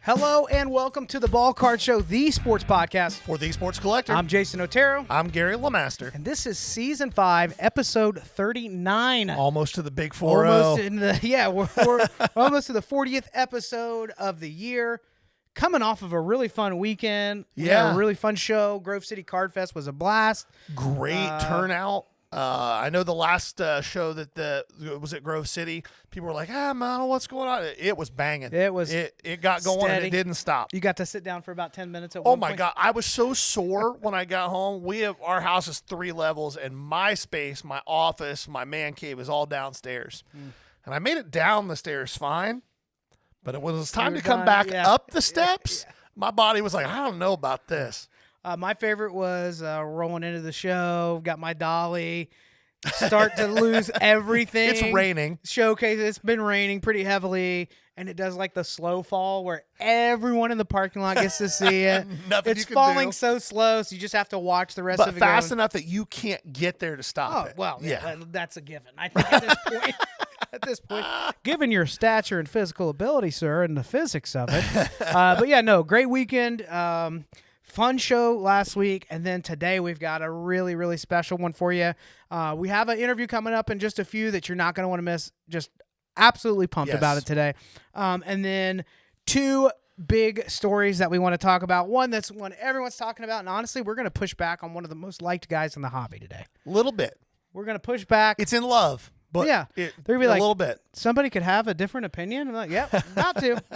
Hello and welcome to the Ballcard Show, the sports podcast. For the Sports Collector. I'm Jason Otero. I'm Gary LeMaster. And this is Season 5, Episode 39. Almost to the big 4-0. We're almost to the 40th episode of the year. Coming off of a really fun weekend. We had a really fun show. Grove City Card Fest was a blast. Great turnout. I know the last show that was at Grove City, people were like, man, what's going on? It was banging. It got going steady. and it didn't stop. You got to sit down for about 10 minutes at one point? Oh, my God. I was so sore when I got home. Our house is 3 levels, and my space, my office, my man cave is all downstairs. And I made it down the stairs fine, but when it was time to come back up the steps, my body was like, I don't know about this. My favorite was rolling into the show, got my dolly, start to lose everything. It's raining. Showcase, it's been raining pretty heavily, and it does like the slow fall where everyone in the parking lot gets to see it. It's falling so slow, so you just have to watch the rest of it. But fast enough that you can't get there to stop it. Well, that's a given. I think at this point, given your stature and physical ability, sir, and the physics of it. Great weekend. Fun show last week, and then today we've got a really, really special one for you. We have an interview coming up in just a few that you're not going to want to miss. Just absolutely pumped about it today. And then 2 big stories that we want to talk about. One that's one everyone's talking about, and honestly, we're going to push back on one of the most liked guys in the hobby today. A little bit. We're going to push back. It's in love, but they're going to be a like, little bit. Somebody could have a different opinion. I'm like, yep,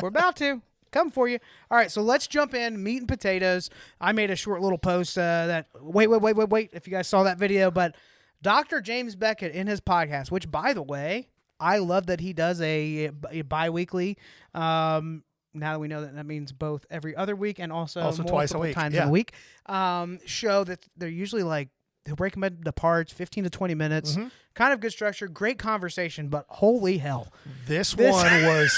we're about to. Come for you. All right, so let's jump in. Meat and potatoes. I made a short little post that, wait, if you guys saw that video, but Dr. James Beckett in his podcast, which, by the way, I love that he does a bi-weekly. Now that we know that means both every other week and also twice a week. Times in a week. Show that they're usually like, he'll break them into parts, 15 to 20 minutes. Mm-hmm. Kind of good structure, great conversation, but holy hell. This one was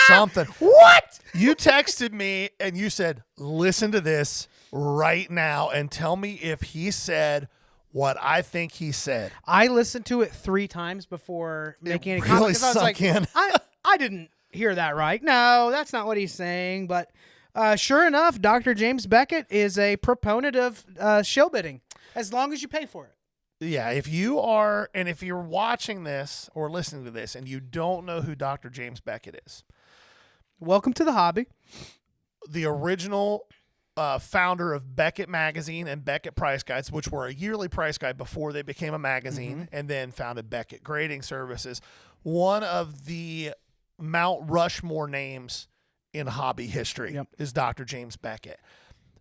something. What? You texted me and you said, listen to this right now and tell me if he said what I think he said. I listened to it 3 times before making any really comments. I was like, in. I didn't hear that right. No, that's not what he's saying. But sure enough, Dr. James Beckett is a proponent of shill bidding. As long as you pay for it. Yeah, if you're watching this or listening to this and you don't know who Dr. James Beckett is. Welcome to the hobby. The original founder of Beckett Magazine and Beckett Price Guides, which were a yearly price guide before they became a magazine, and then founded Beckett Grading Services. One of the Mount Rushmore names in hobby history is Dr. James Beckett.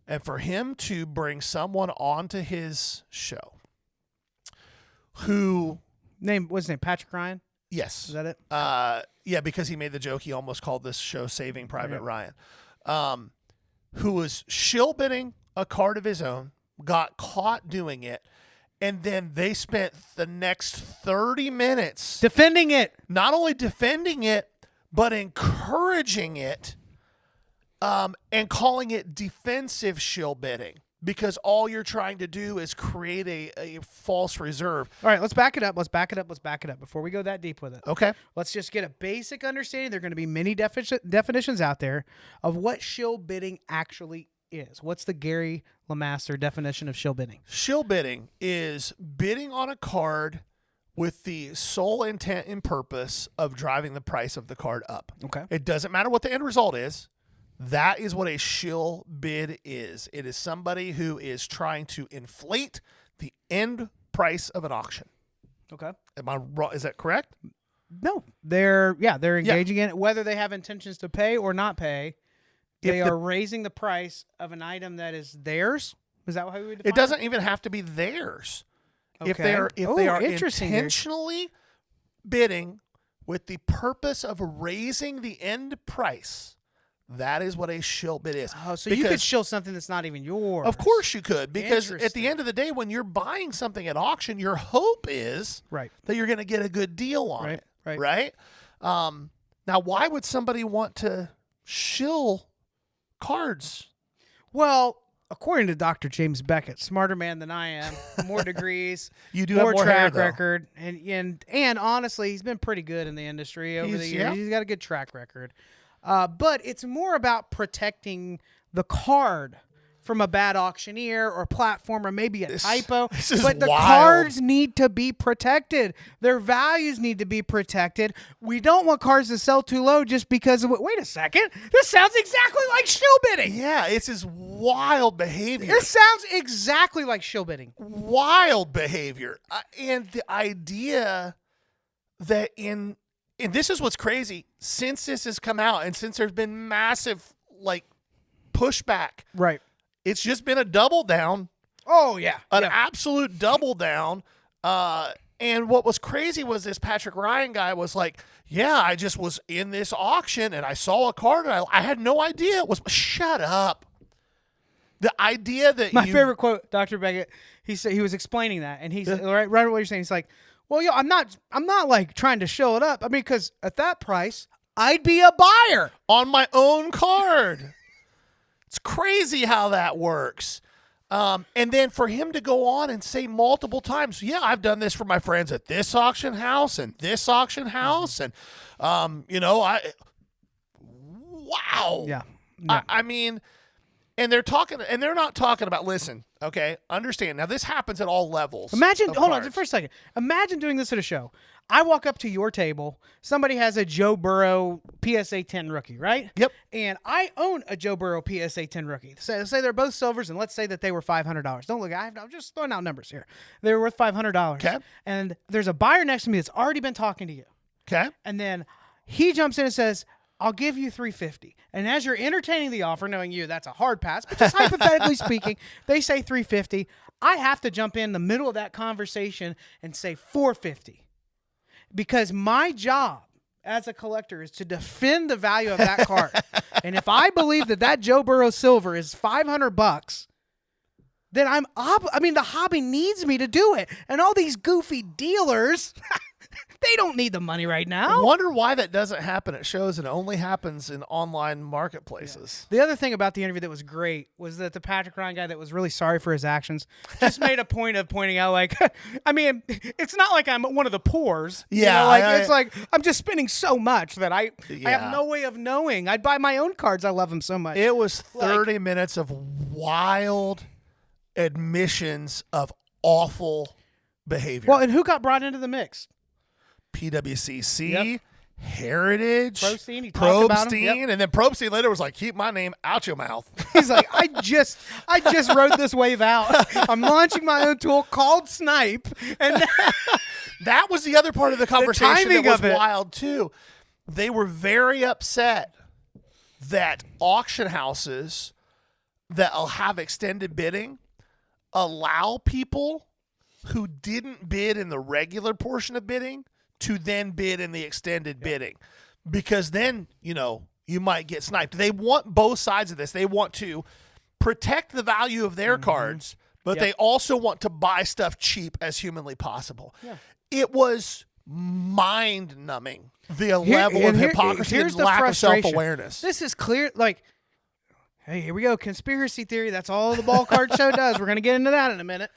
And for him to bring someone onto his show who... What's his name? Patrick Ryan? Yes. Is that it? Yeah, because he made the joke. He almost called this show Saving Private Ryan. Who was shill bidding a card of his own, got caught doing it, and then they spent the next 30 minutes... defending it. Not only defending it, but encouraging it. And calling it defensive shill bidding because all you're trying to do is create a false reserve. All right, let's back it up. Let's back it up before we go that deep with it. Okay. Let's just get a basic understanding. There are going to be many definitions out there of what shill bidding actually is. What's the Gary LeMaster definition of shill bidding? Shill bidding is bidding on a card with the sole intent and purpose of driving the price of the card up. Okay. It doesn't matter what the end result is. That is what a shill bid is. It is somebody who is trying to inflate the end price of an auction. Okay. Am I wrong? Is that correct? No. They're engaging in it. Whether they have intentions to pay or not pay, they are raising the price of an item that is theirs. Is that how we would define it? It doesn't even have to be theirs. Okay. If they are intentionally bidding with the purpose of raising the end price, that is what a shill bid is. Oh, so you could shill something that's not even yours. Of course you could, because at the end of the day, when you're buying something at auction, your hope is that you're going to get a good deal on it. Right? Now, why would somebody want to shill cards? Well, according to Dr. James Beckett, smarter man than I am, more degrees, you do more have more track hair, record, and honestly, he's been pretty good in the industry over the years. Yeah. He's got a good track record. But it's more about protecting the card from a bad auctioneer or platform or maybe a typo. But the cards need to be protected. Their values need to be protected. We don't want cards to sell too low just because of wait a second. This sounds exactly like shill bidding. Yeah, it's his wild behavior. This sounds exactly like shill bidding. Wild behavior. And the idea that and this is what's crazy, since this has come out and since there's been massive pushback. Right. It's just been a double down. Oh, yeah. An absolute double down. And what was crazy was this Patrick Ryan guy was like, yeah, I just was in this auction and I saw a card and I had no idea it was. Shut up. The idea that my favorite quote, Dr. Beckett, he said he was explaining that, and he said, right what you're saying. He's like, well, I'm not like trying to show it up. I mean, because at that price, I'd be a buyer on my own card. It's crazy how that works. And then for him to go on and say multiple times, yeah, I've done this for my friends at this auction house and this auction house. And, wow. Yeah. I mean, and they're not talking about, listen, okay, understand. Now, this happens at all levels. Imagine, hold on for a second. Imagine doing this at a show. I walk up to your table. Somebody has a Joe Burrow PSA 10 rookie, right? Yep. And I own a Joe Burrow PSA 10 rookie. So say they're both silvers, and let's say that they were $500. Don't look, I'm just throwing out numbers here. They were worth $500. Okay. And there's a buyer next to me that's already been talking to you. Okay. And then he jumps in and says, I'll give you $350. And as you're entertaining the offer, knowing you, that's a hard pass, but just hypothetically speaking, they say $350. I have to jump in the middle of that conversation and say $450. Because my job as a collector is to defend the value of that card. And if I believe that Joe Burrow silver is $500, then the hobby needs me to do it. And all these goofy dealers, they don't need the money right now. I wonder why that doesn't happen at shows and it only happens in online marketplaces. Yeah. The other thing about the interview that was great was that the Patrick Ryan guy that was really sorry for his actions just made a point of pointing out, I mean, it's not like I'm one of the poors. Yeah. It's like I'm just spending so much that I have no way of knowing. I'd buy my own cards. I love them so much. It was 30 minutes of wild admissions of awful behavior. Well, and who got brought into the mix? PWCC, Heritage, Probstein, he talked about him. Yep. And then Probstein later was like, keep my name out your mouth. He's like, I just rode this wave out. I'm launching my own tool called Snipe. And that was the other part of the conversation that was of wild too. They were very upset that auction houses that'll have extended bidding allow people who didn't bid in the regular portion of bidding to then bid in the extended bidding, because then, you might get sniped. They want both sides of this. They want to protect the value of their cards, but they also want to buy stuff cheap as humanly possible. Yeah. It was mind-numbing, the level of hypocrisy and lack of self-awareness. This is clear, hey, here we go, conspiracy theory. That's all the Ballcard Show does. We're going to get into that in a minute.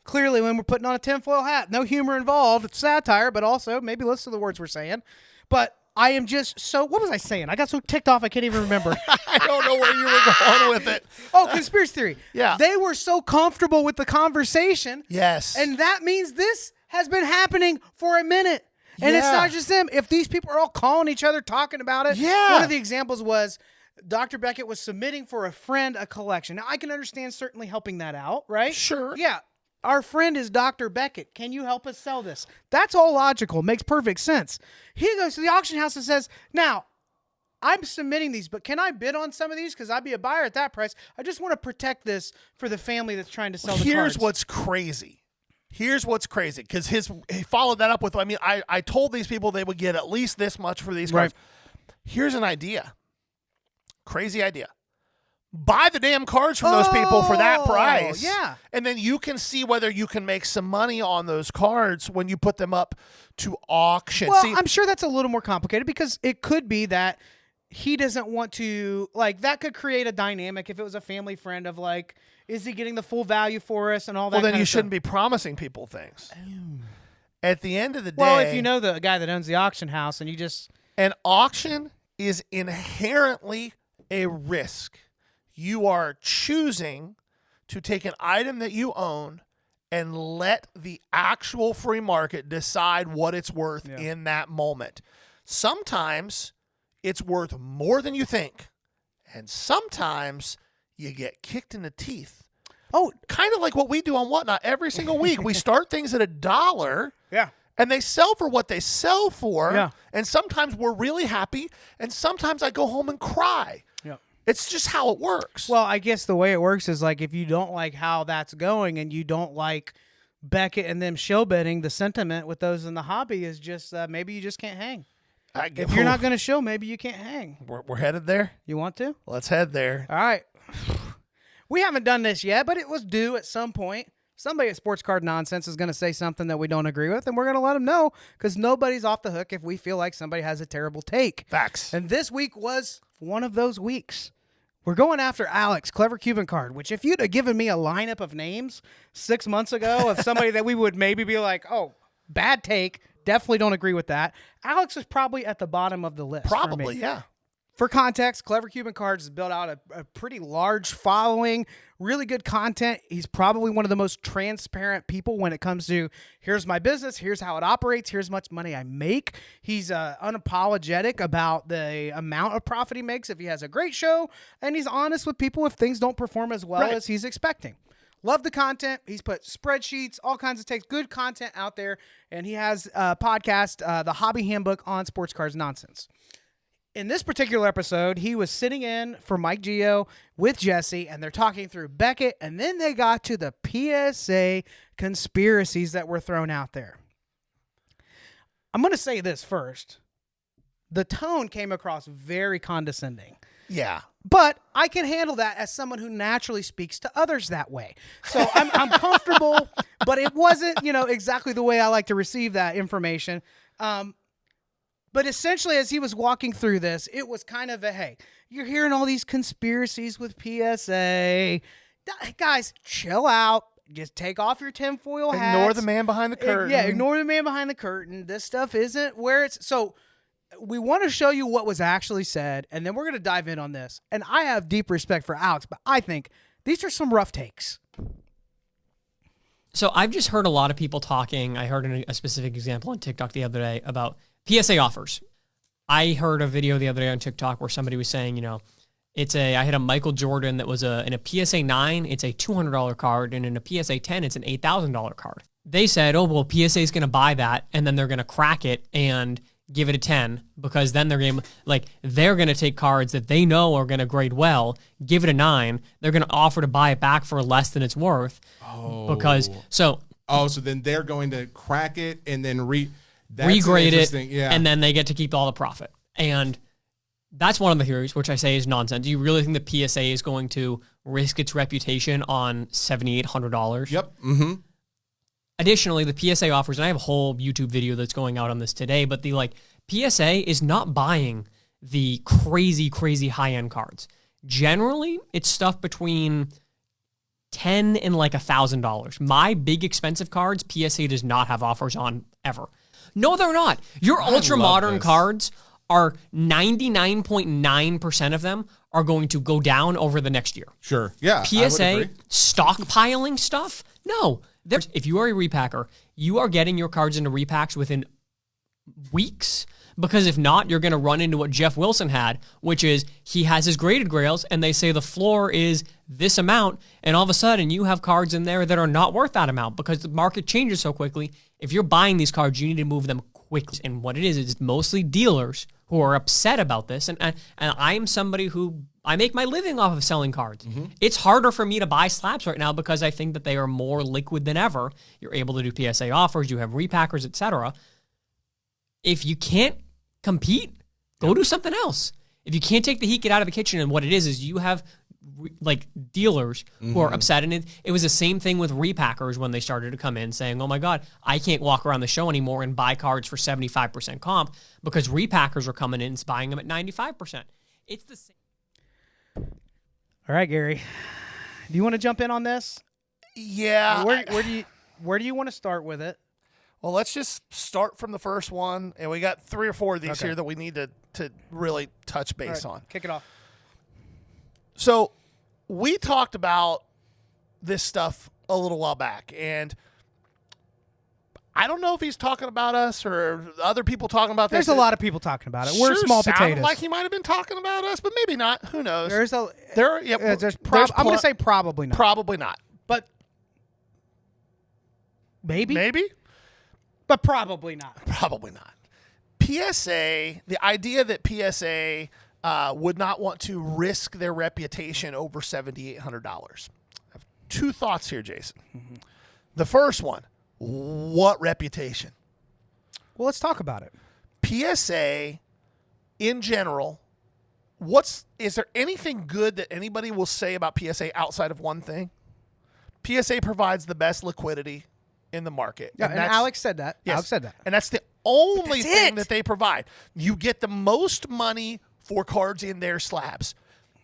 Clearly, when we're putting on a tinfoil hat, no humor involved. It's satire, but also maybe listen to the words we're saying. But I am just so... What was I saying? I got so ticked off I can't even remember. I don't know where you were going with it. Oh, conspiracy theory. Yeah. They were so comfortable with the conversation. Yes. And that means this has been happening for a minute. And it's not just them. If these people are all calling each other, talking about it. Yeah. One of the examples was... Dr. Beckett was submitting for a friend a collection. Now, I can understand certainly helping that out, right? Sure. Yeah. Our friend is Dr. Beckett. Can you help us sell this? That's all logical. Makes perfect sense. He goes to the auction house and says, now, I'm submitting these, but can I bid on some of these? Because I'd be a buyer at that price. I just want to protect this for the family that's trying to sell the cards. Here's what's crazy. Because he followed that up with, I told these people they would get at least this much for these cards. Right. Here's an idea. Crazy idea. Buy the damn cards from those people for that price. Yeah. And then you can see whether you can make some money on those cards when you put them up to auction. Well, I'm sure that's a little more complicated because it could be that he doesn't want to, that could create a dynamic if it was a family friend of is he getting the full value for us and all that. Well, then you shouldn't be promising people things. At the end of the day. Well, if you know the guy that owns the auction house and you just. An auction is inherently a risk. You are choosing to take an item that you own and let the actual free market decide what it's worth in that moment. Sometimes it's worth more than you think, and sometimes you get kicked in the teeth. Oh, kind of like what we do on Whatnot every single week. We start things at $1. Yeah. And they sell for what they sell for. Yeah. And sometimes we're really happy, and sometimes I go home and cry. Yeah. It's just how it works. Well, I guess the way it works is like if you don't like how that's going and you don't like Beckett and them shill bidding, the sentiment with those in the hobby is just maybe you just can't hang. If you're not going to shill, maybe you can't hang. We're headed there. You want to? Let's head there. All right. We haven't done this yet, but it was due at some point. Somebody at Sports Card Nonsense is going to say something that we don't agree with, and we're going to let them know because nobody's off the hook if we feel like somebody has a terrible take. Facts. And this week was one of those weeks. We're going after Alex, Clever Cuban Card, which if you'd have given me a lineup of names 6 months ago of somebody that we would maybe be like, oh, bad take, definitely don't agree with that, Alex is probably at the bottom of the list. Probably, yeah. For context, Clever Cuban Cards has built out a pretty large following, really good content. He's probably one of the most transparent people when it comes to here's my business, here's how it operates, here's how much money I make. He's unapologetic about the amount of profit he makes if he has a great show, and he's honest with people if things don't perform as well as he's expecting. Love the content. He's put spreadsheets, all kinds of takes, good content out there, and he has a podcast, The Hobby Handbook on Sports Cards Nonsense. In this particular episode, he was sitting in for Mike Gio with Jesse, and they're talking through Beckett, and then they got to the PSA conspiracies that were thrown out there. I'm going to say this first. The tone came across very condescending. Yeah. But I can handle that as someone who naturally speaks to others that way. So I'm comfortable, but it wasn't, exactly the way I like to receive that information. But essentially, as he was walking through this, it was kind of a, hey, you're hearing all these conspiracies with PSA. Guys, chill out. Just take off your tinfoil hats. Ignore the man behind the curtain. Yeah, ignore the man behind the curtain. This stuff isn't where it's... So we want to show you what was actually said, and then we're going to dive in on this. And I have deep respect for Alex, but I think these are some rough takes. So I've just heard a lot of people talking. I heard a specific example on TikTok the other day about PSA offers. I heard a video the other day on TikTok where somebody was saying, I hit a Michael Jordan that was in a PSA 9, it's a $200 card, and in a PSA 10, it's an $8,000 card. They said, oh, well, PSA is going to buy that, and then they're going to crack it and give it a 10 because then they're going to take cards that they know are going to grade well, give it a 9. They're going to offer to buy it back for less than it's worth. So then they're going to crack it and then regrade it, and then they get to keep all the profit. And that's one of the theories, which I say is nonsense. Do you really think the PSA is going to risk its reputation on $7,800? Yep. Mm-hmm. Additionally, the PSA offers, and I have a whole YouTube video that's going out on this today, but the PSA is not buying the crazy, crazy high-end cards. Generally, it's stuff between $10 and $1,000. My big expensive cards, PSA does not have offers on ever. No, they're not. Your ultra-modern cards are 99.9% of them are going to go down over the next year. Sure. Yeah. PSA stockpiling stuff? No. If you are a repacker, you are getting your cards into repacks within weeks, because if not, you're going to run into what Jeff Wilson had, which is he has his graded grails and they say the floor is this amount, and all of a sudden you have cards in there that are not worth that amount because the market changes so quickly. If you're buying these cards, you need to move them quickly. And what it is mostly dealers who are upset about this. And I'm somebody who I make my living off of selling cards. Mm-hmm. It's harder for me to buy slabs right now because I think that they are more liquid than ever. You're able to do PSA offers, you have repackers, etc. If you can't compete, go do something else. If you can't take the heat, get out of the kitchen. And what it is you have dealers who are upset. And it was the same thing with repackers when they started to come in saying, oh my God, I can't walk around the show anymore and buy cards for 75% comp because repackers are coming in and buying them at 95%. It's the same. All right, Gary, do you want to jump in on this? Yeah. Where do you want to start with it? Well, let's just start from the first one, and we got 3 or 4 of these here that we need to really touch base on. Kick it off. So we talked about this stuff a little while back, and I don't know if he's talking about us or other people talking about this. There's a lot of people talking about it. We're small sounded potatoes. like he might have been talking about us, but maybe not. Who knows? There's a There's I'm going to say probably not. probably not. But maybe. Maybe? But probably not. Probably not. PSA, the idea that PSA would not want to risk their reputation over $7,800. I have 2 thoughts here, Jason. Mm-hmm. The first one, what reputation? Well, let's talk about it. PSA, in general, is there anything good that anybody will say about PSA outside of one thing? PSA provides the best liquidity in the market. Yeah, and Alex said that. Yes. Alex said that. And that's the only That's thing it. that they provide. You get the most money for cards in their slabs.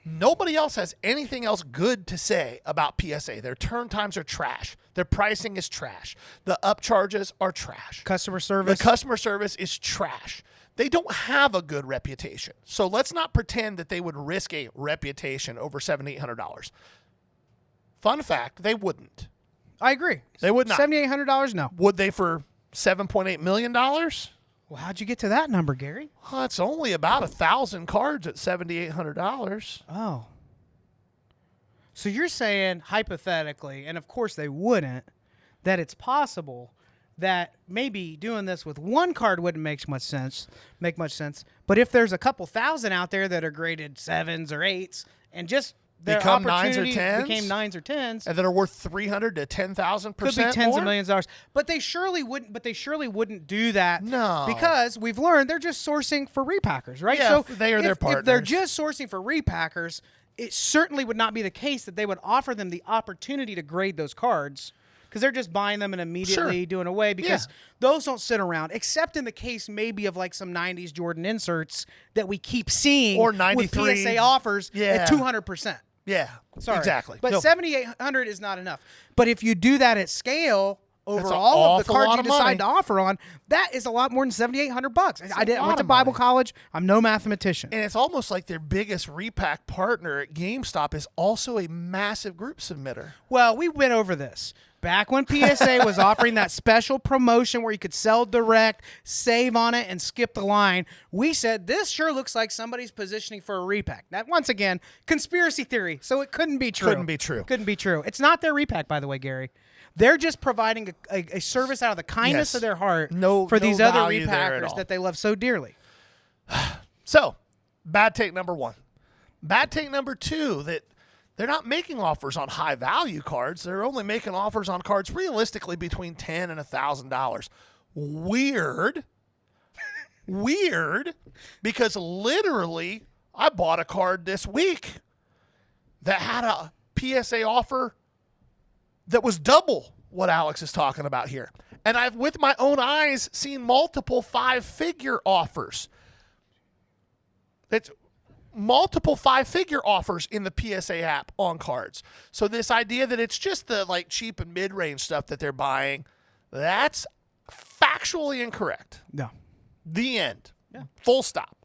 Nobody else has anything else good to say about PSA. Their turn times are trash. Their pricing is trash. The upcharges are trash. Customer service. The customer service is trash. They don't have a good reputation. So let's not pretend that they would risk a reputation over $7,800. Fun fact, they wouldn't. I agree. They would not. $7,800, no. Would they for $7.8 million? Well, how'd you get to that number, Gary? Well, it's only about 1,000 cards at $7,800. Oh. So you're saying, hypothetically, and of course they wouldn't, that it's possible that maybe doing this with one card wouldn't make much sense. But if there's a couple thousand out there that are graded 7s or 8s and just their Become 9s or opportunity 10s? became 9s or 10s, And that are worth $300,000 to $10,000%. could be tens more? of millions of dollars. But they surely wouldn't do that. No. Because we've learned they're just sourcing for repackers, right? Yeah, so they are their If they're partners. just sourcing for repackers, it certainly would not be the case that they would offer them the opportunity to grade those cards, because they're just buying them and immediately Sure. doing away, because Yeah. those don't sit around, except in the case maybe of like some 90s Jordan inserts that we keep seeing Or with 93. PSA offers Yeah. at 200%. Yeah, Sorry. exactly. But No. 7,800 is not enough. But if you do that at scale over That's an all of the awful cards lot you of decide money. to offer on, that is a lot more than $7,800. I a lot went to of Bible money. college. I'm no mathematician. And it's almost like their biggest repack partner at GameStop is also a massive group submitter. Well, we went over this. Back when PSA was offering that special promotion where you could sell direct, save on it, and skip the line, we said this sure looks like somebody's positioning for a repack. That, once again, conspiracy theory, so it couldn't be true. Couldn't be true. Couldn't be true. It's not their repack, by the way, Gary. They're just providing a service out of the kindness Yes. of their heart No- for no these other value there at repackers all. that they love so dearly. So, bad take number 1. Bad take number 2, that they're not making offers on high value cards. They're only making offers on cards realistically between $10 and $1,000. Weird. Weird, because literally I bought a card this week that had a PSA offer that was double what Alex is talking about here. And I've, with my own eyes, seen multiple 5-figure offers. It's multiple 5-figure offers in the PSA app on cards. So this idea that it's just the like cheap and mid-range stuff that they're buying, that's factually incorrect. No. The end. Yeah. Full stop.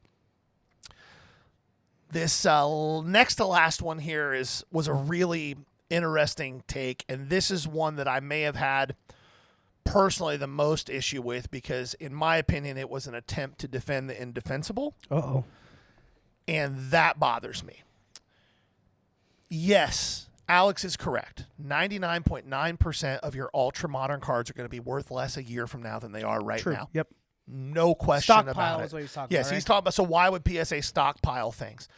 This next to last one here was a really interesting take, and this is one that I may have had personally the most issue with, because in my opinion it was an attempt to defend the indefensible. Uh-oh. And that bothers me. Yes, Alex is correct. 99.9% of your ultra-modern cards are going to be worth less a year from now than they are right True. now. Yep. No question Stockpile about it. is what he's talking Yes, about, he's right? talking about, so why would PSA stockpile things?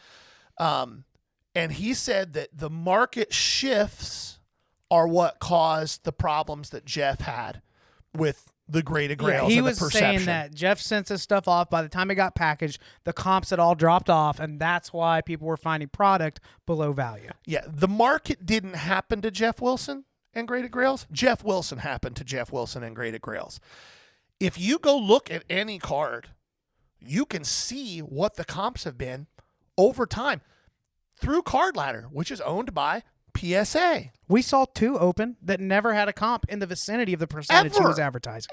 And he said that the market shifts are what caused the problems that Jeff had with the graded grails he and was the perception. saying that Jeff sent his stuff off. By the time it got packaged, the comps had all dropped off, and that's why people were finding product below value. Yeah, the market didn't happen to Jeff Wilson and graded grails. Jeff Wilson happened to Jeff Wilson and graded grails. If you go look at any card, you can see what the comps have been over time through Card Ladder, which is owned by PSA. We saw 2 open that never had a comp in the vicinity of the percentage he was advertising.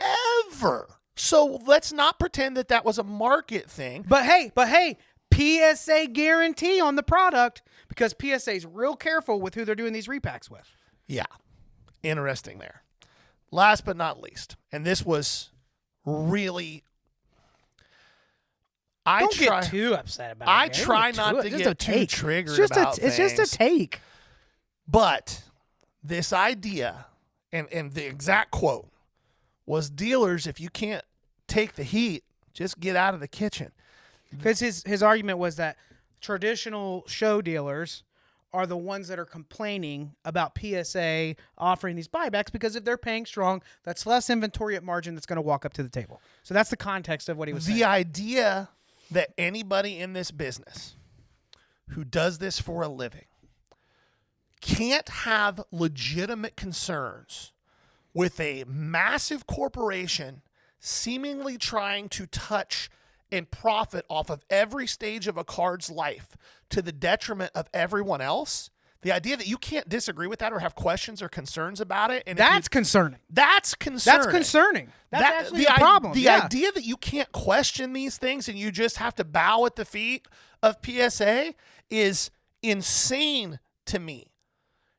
Ever. So let's not pretend that that was a market thing. But hey, PSA guarantee on the product because PSA is real careful with who they're doing these repacks with. Yeah. Interesting there. Last but not least, and this was really... Don't get too upset about it. I try not to get too triggered about things. It's just a take. But this idea, and the exact quote, was dealers, if you can't take the heat, just get out of the kitchen. Because his argument was that traditional show dealers are the ones that are complaining about PSA offering these buybacks because if they're paying strong, that's less inventory at margin that's going to walk up to the table. So that's the context of what he was saying. The idea that anybody in this business who does this for a living can't have legitimate concerns with a massive corporation seemingly trying to touch and profit off of every stage of a card's life to the detriment of everyone else. The idea that you can't disagree with that or have questions or concerns about it. And that's concerning. That's concerning. That's concerning. That's actually the problem. The idea that you can't question these things and you just have to bow at the feet of PSA is insane to me.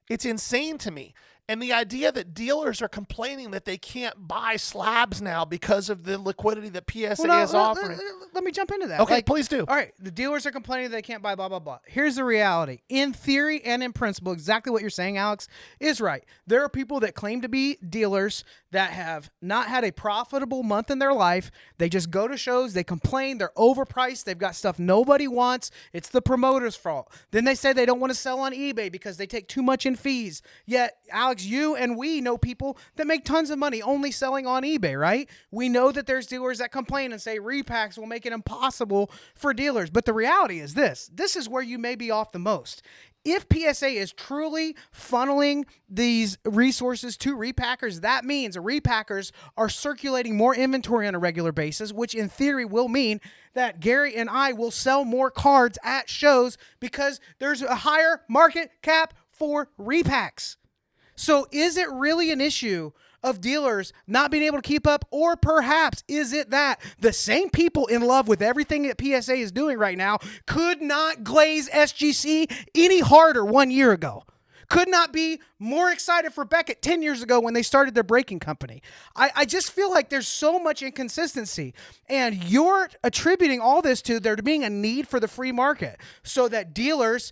It's insane to me. And the idea that dealers are complaining that they can't buy slabs now because of the liquidity that PSA is offering. Let me jump into that. Okay, please do. All right, the dealers are complaining they can't buy blah, blah, blah. Here's the reality. In theory and in principle, exactly what you're saying, Alex, is right. There are people that claim to be dealers that have not had a profitable month in their life. They just go to shows, they complain, they're overpriced, they've got stuff nobody wants. It's the promoter's fault. Then they say they don't want to sell on eBay because they take too much in fees. Yet, Alex, you and we know people that make tons of money only selling on eBay, right? We know that there's dealers that complain and say repacks will make it impossible for dealers. But the reality is this. This is where you may be off the most. If PSA is truly funneling these resources to repackers, that means repackers are circulating more inventory on a regular basis, which in theory will mean that Gary and I will sell more cards at shows because there's a higher market cap for repacks. So is it really an issue of dealers not being able to keep up, or perhaps is it that the same people in love with everything that PSA is doing right now could not glaze SGC any harder 1 year ago? Could not be more excited for Beckett 10 years ago when they started their braking company. I just feel like there's so much inconsistency, and you're attributing all this to there being a need for the free market so that dealers,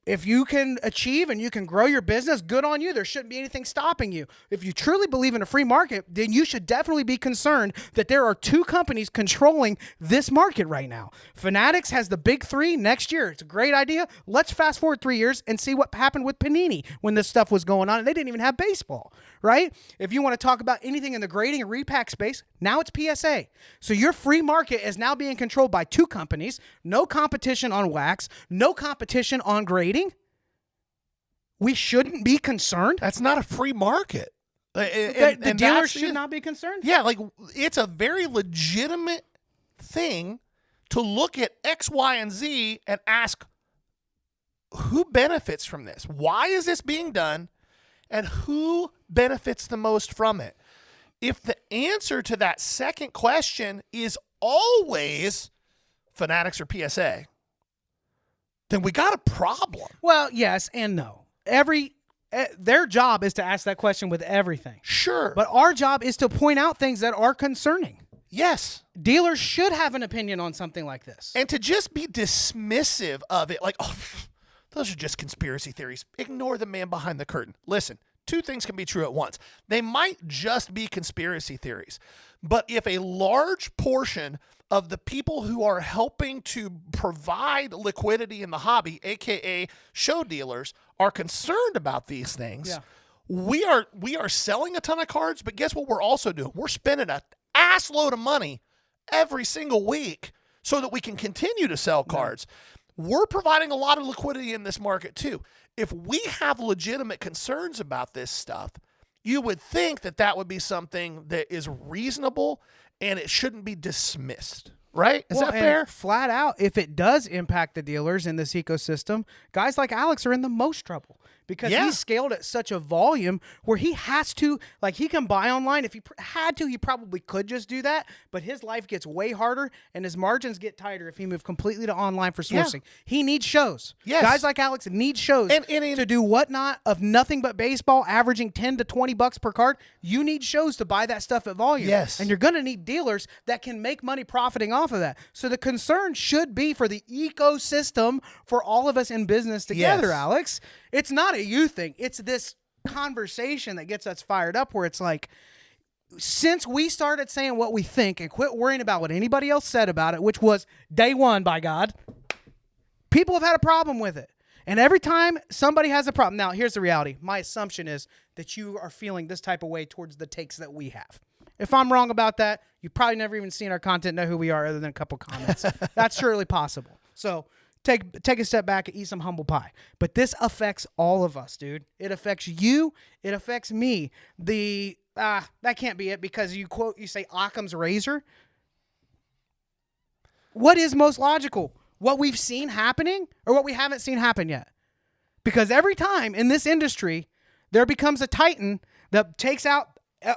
if you can achieve and you can grow your business, good on you. There shouldn't be anything stopping you. If you truly believe in a free market, then you should definitely be concerned that there are 2 companies controlling this market right now. Fanatics has the big 3 next year. It's a great idea. Let's fast forward 3 years and see what happened with Panini when this stuff was going on. And they didn't even have baseball, right? If you want to talk about anything in the grading and repack space, now it's PSA. So your free market is now being controlled by 2 companies. No competition on wax. No competition on grading. We shouldn't be concerned. That's not a free market. The dealers should not be concerned? Yeah, like it's a very legitimate thing to look at X, Y, and Z and ask who benefits from this? Why is this being done? And who benefits the most from it? If the answer to that second question is always Fanatics or PSA, then we got a problem. Well, yes and no. Their job is to ask that question with everything. Sure. But our job is to point out things that are concerning. Yes. Dealers should have an opinion on something like this. And to just be dismissive of it, like, oh, those are just conspiracy theories. Ignore the man behind the curtain. Listen, 2 things can be true at once. They might just be conspiracy theories. But if a large portion of the people who are helping to provide liquidity in the hobby, aka show dealers, are concerned about these things, we are selling a ton of cards, but guess what we're also doing? We're spending an ass load of money every single week so that we can continue to sell cards. We're providing a lot of liquidity in this market too. If we have legitimate concerns about this stuff, you would think that that would be something that is reasonable and it shouldn't be dismissed, right? Is that fair? Flat out, if it does impact the dealers in this ecosystem, guys like Alex are in the most trouble because Yeah. he's scaled at such a volume where he has to, like, he can buy online. If he had to, he probably could just do that, but his life gets way harder and his margins get tighter if he moved completely to online for Yeah. sourcing. He needs shows. Yes. Guys like Alex need shows And to do whatnot of nothing but baseball, averaging $10 to $20 per card. You need shows to buy that stuff at volume. Yes. And you're going to need dealers that can make money profiting off of that. So the concern should be for the ecosystem for all of us in business together, Yes. Alex. It's not a you thing. It's this conversation that gets us fired up where it's like, since we started saying what we think and quit worrying about what anybody else said about it, which was day one, by God, people have had a problem with it. And every time somebody has a problem, now here's the reality. My assumption is that you are feeling this type of way towards the takes that we have. If I'm wrong about that, you've probably never even seen our content, know who we are, other than a couple comments. That's surely possible. So take a step back and eat some humble pie. But this affects all of us, dude. It affects you. It affects me. That can't be it, because you say Occam's razor. What is most logical? What we've seen happening or what we haven't seen happen yet? Because every time in this industry there becomes a titan that takes out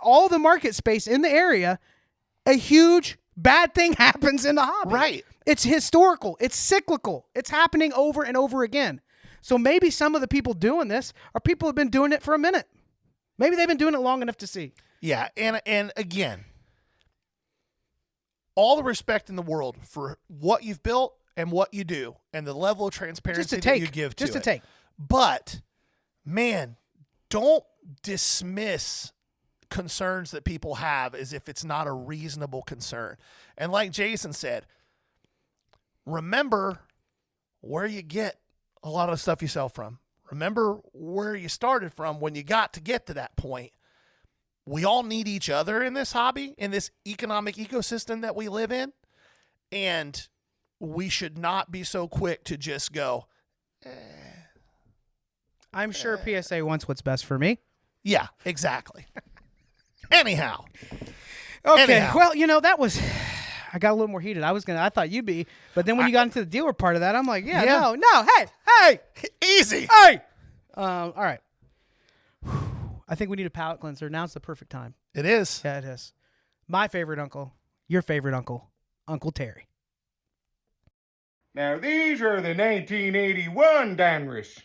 all the market space in the area, a huge bad thing happens in the hobby. Right. It's historical. It's cyclical. It's happening over and over again. So maybe some of the people doing this are people who have been doing it for a minute. Maybe they've been doing it long enough to see. Yeah, and again, all the respect in the world for what you've built and what you do and the level of transparency that you give to it. But, man, don't dismiss concerns that people have as if it's not a reasonable concern. And like Jason said, remember where you get a lot of the stuff you sell from. Remember where you started from when you got to get to that point. We all need each other in this hobby, in this economic ecosystem that we live in. And we should not be so quick to just go, I'm sure PSA wants what's best for me. yeah, exactly. Anyhow. Okay. Well, that was, I got a little more heated. I thought you'd be, but then when you got into the dealer part of that, I'm like, no, hey, Easy. hey. All right. I think we need a palate cleanser. Now's the perfect time. It is. Yeah, it is. My favorite uncle, your favorite uncle, Uncle Terry. Now, these are the 1981 Donruss.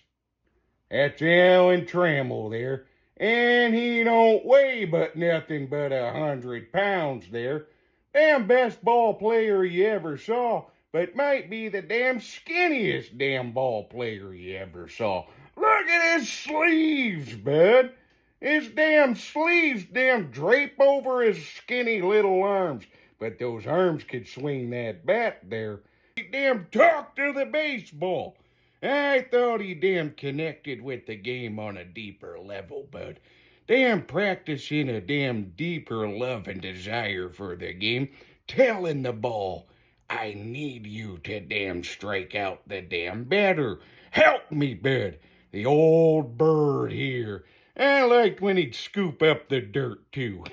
That's Alan Trammell there. And he don't weigh but nothing but 100 pounds there. Damn best ball player you ever saw, but might be the damn skinniest damn ball player you ever saw. Look at his sleeves, bud. His damn sleeves damn drape over his skinny little arms. But those arms could swing that bat there. He damn talked to the baseball. I thought he damn connected with the game on a deeper level, but damn practicing a damn deeper love and desire for the game, telling the ball, I need you to damn strike out the damn batter. Help me, bud. The old bird here. I liked when he'd scoop up the dirt, too.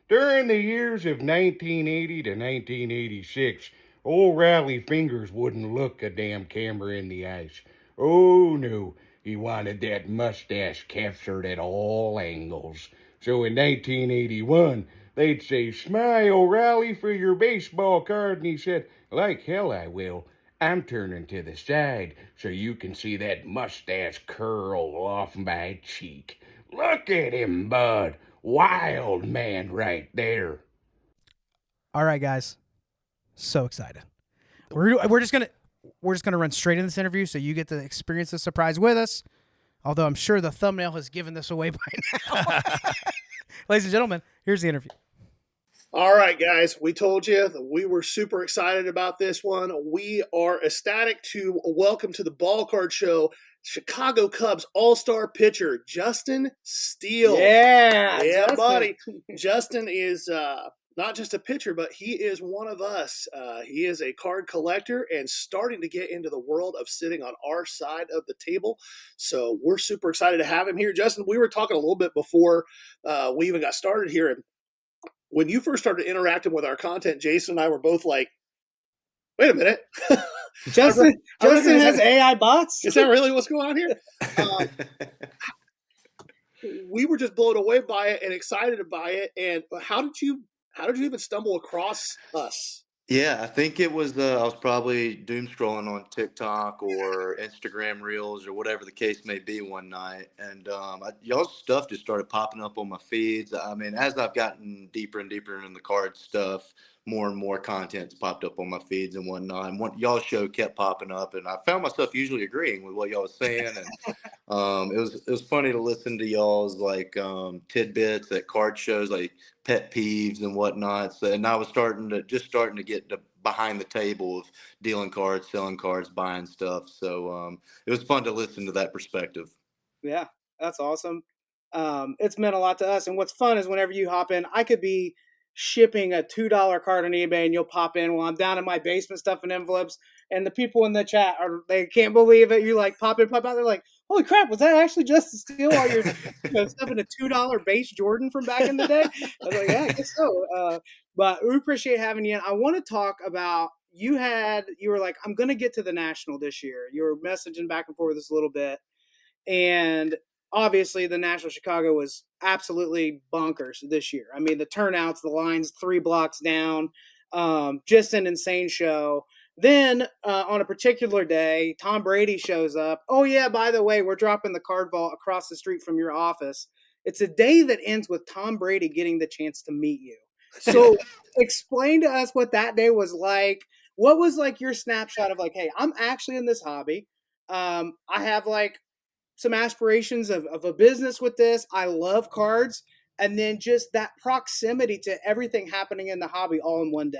During the years of 1980 to 1986, old Riley Fingers wouldn't look a damn camera in the eyes. Oh, no. He wanted that mustache captured at all angles. So in 1981, they'd say, Smile, Riley, for your baseball card. And he said, like hell I will. I'm turning to the side so you can see that mustache curl off my cheek. Look at him, bud. Wild man right there. All right, guys. So excited. We're just gonna run straight into this interview so you get to experience the surprise with us. Although I'm sure the thumbnail has given this away by now. Ladies and gentlemen, here's the interview. All right, guys, we told you that we were super excited about this one. We are ecstatic to welcome to the Ballcard Show Chicago Cubs all-star pitcher, Justin Steele. Yeah, Justin. Buddy. Justin is not just a pitcher, but he is one of us. He is a card collector and starting to get into the world of sitting on our side of the table. So we're super excited to have him here. Justin, we were talking a little bit before we even got started here, and when you first started interacting with our content, Jason and I were both like, Wait a minute. Justin I reckon has AI bots. Is that really what's going on here? We were just blown away by it and excited by it. And how did you even stumble across us? Yeah, I think it was I was probably doom scrolling on TikTok or Instagram Reels or whatever the case may be one night, and y'all's stuff just started popping up on my feeds. I mean, as I've gotten deeper and deeper into the card stuff, more and more content's popped up on my feeds and whatnot. And y'all's show kept popping up, and I found myself usually agreeing with what y'all was saying, and it was funny to listen to y'all's like tidbits at card shows, like pet peeves and whatnot. So, and I was starting to get behind the table of dealing cards, selling cards, buying stuff. So it was fun to listen to that perspective. Yeah, that's awesome. It's meant a lot to us. And what's fun is whenever you hop in, I could be shipping a $2 card on eBay and you'll pop in while I'm down in my basement stuffing envelopes. And the people in the chat they can't believe it. You like pop in, pop out. They're like, holy crap, was that actually Justin Steele while you're stuffing a $2 base Jordan from back in the day? I was like, yeah, I guess so. But we appreciate having you in. I want to talk about you were like, I'm going to get to the National this year. You were messaging back and forth with us a little bit. And obviously the National Chicago was absolutely bonkers this year. I mean, the turnouts, the lines 3 blocks down, just an insane show. Then on a particular day, Tom Brady shows up. Oh yeah, by the way, we're dropping the card vault across the street from your office. It's a day that ends with Tom Brady getting the chance to meet you. So explain to us what that day was like. What was like your snapshot of like, hey, I'm actually in this hobby. I have like some aspirations of a business with this. I love cards. And then just that proximity to everything happening in the hobby all in one day.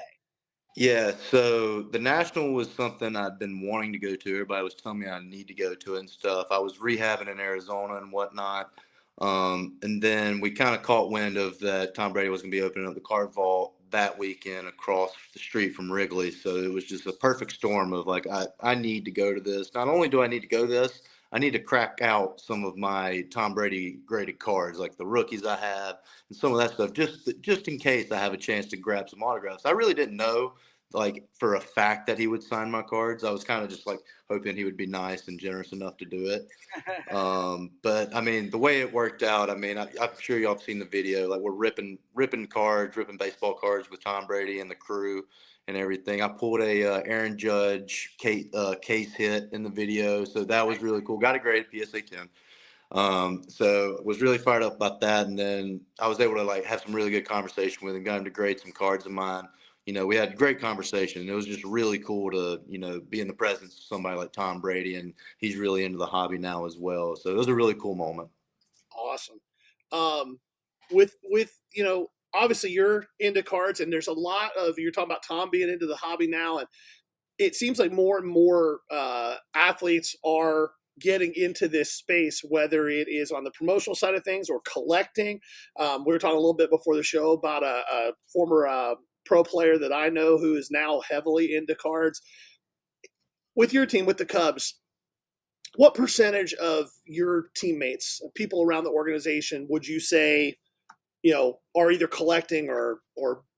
Yeah, so the National was something I'd been wanting to go to. Everybody was telling me I need to go to it and stuff. I was rehabbing in Arizona and whatnot. And then we kind of caught wind of that Tom Brady was going to be opening up the card vault that weekend across the street from Wrigley. So it was just a perfect storm of like, I need to go to this. Not only do I need to go to this, I need to crack out some of my Tom Brady graded cards, like the rookies I have and some of that stuff, just in case I have a chance to grab some autographs. I really didn't know like for a fact that he would sign my cards. I was kind of just like hoping he would be nice and generous enough to do it. But I mean, the way it worked out, I mean, I'm sure y'all have seen the video. Like we're ripping cards, ripping baseball cards with Tom Brady and the crew and everything. I pulled a Aaron Judge case hit in the video, so that was really cool. Got a grade PSA 10. So was really fired up about that, and then I was able to like have some really good conversation with him. Got him to grade some cards of mine. We had a great conversation. It was just really cool to, be in the presence of somebody like Tom Brady, and he's really into the hobby now as well. So it was a really cool moment. Awesome. With obviously you're into cards, and there's a lot of, you're talking about Tom being into the hobby now, and it seems like more and more athletes are getting into this space, whether it is on the promotional side of things or collecting. We were talking a little bit before the show about a former pro player that I know who is now heavily into cards. With your team, with the Cubs, what percentage of your teammates, people around the organization, would you say, are either collecting or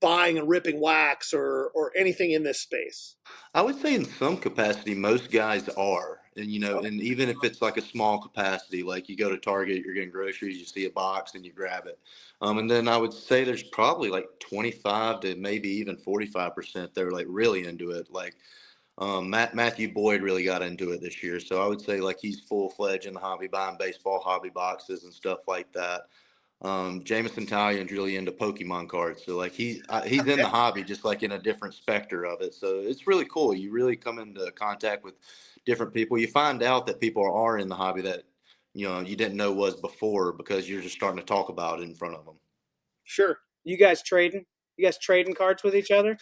buying and ripping wax or anything in this space? I would say in some capacity, most guys are. And, and even if it's like a small capacity, like you go to Target, you're getting groceries, you see a box and you grab it. And then I would say there's probably like 25 to maybe even 45% that are like really into it. Like Matthew Boyd really got into it this year. So I would say like he's full-fledged in the hobby, buying baseball hobby boxes and stuff like that. Jameson Talion's really into Pokemon cards, so like he's in the hobby, just like in a different specter of it. So it's really cool. You really come into contact with different people. You find out that people are in the hobby that you didn't know was before, because you're just starting to talk about it in front of them. Sure. You guys trading cards with each other?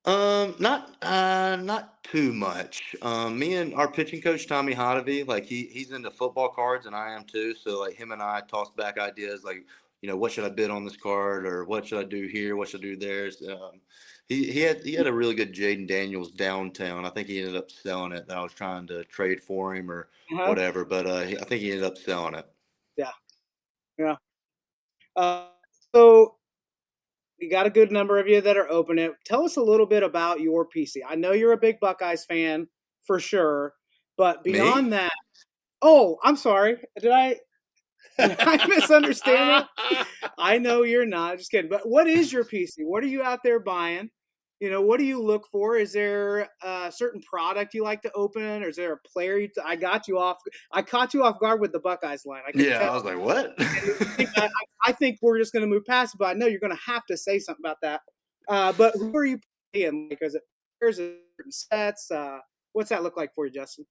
Not too much. Me and our pitching coach Tommy Hotovy, like he's into football cards and I am too. So like him and I toss back ideas like, what should I bid on this card, or what should I do here, what should I do there. He had a really good Jaden Daniels downtown. I think he ended up selling it. That I was trying to trade for him or whatever, but I think he ended up selling it. Yeah. So You got a good number of you that are open it. Tell us a little bit about your PC. I know you're a big Buckeyes fan for sure, but beyond Me? that, oh, I'm sorry. Did I misunderstand that? I know you're not. Just kidding. But what is your PC? What are you out there buying? What do you look for? Is there a certain product you like to open, or is there a player? I got you off. I caught you off guard with the Buckeyes line. I could Yeah, tell. I was like, what? I think we're just going to move past it, but I know you're going to have to say something about that. But who are you playing? Like, is it certain sets? What's that look like for you, Justin?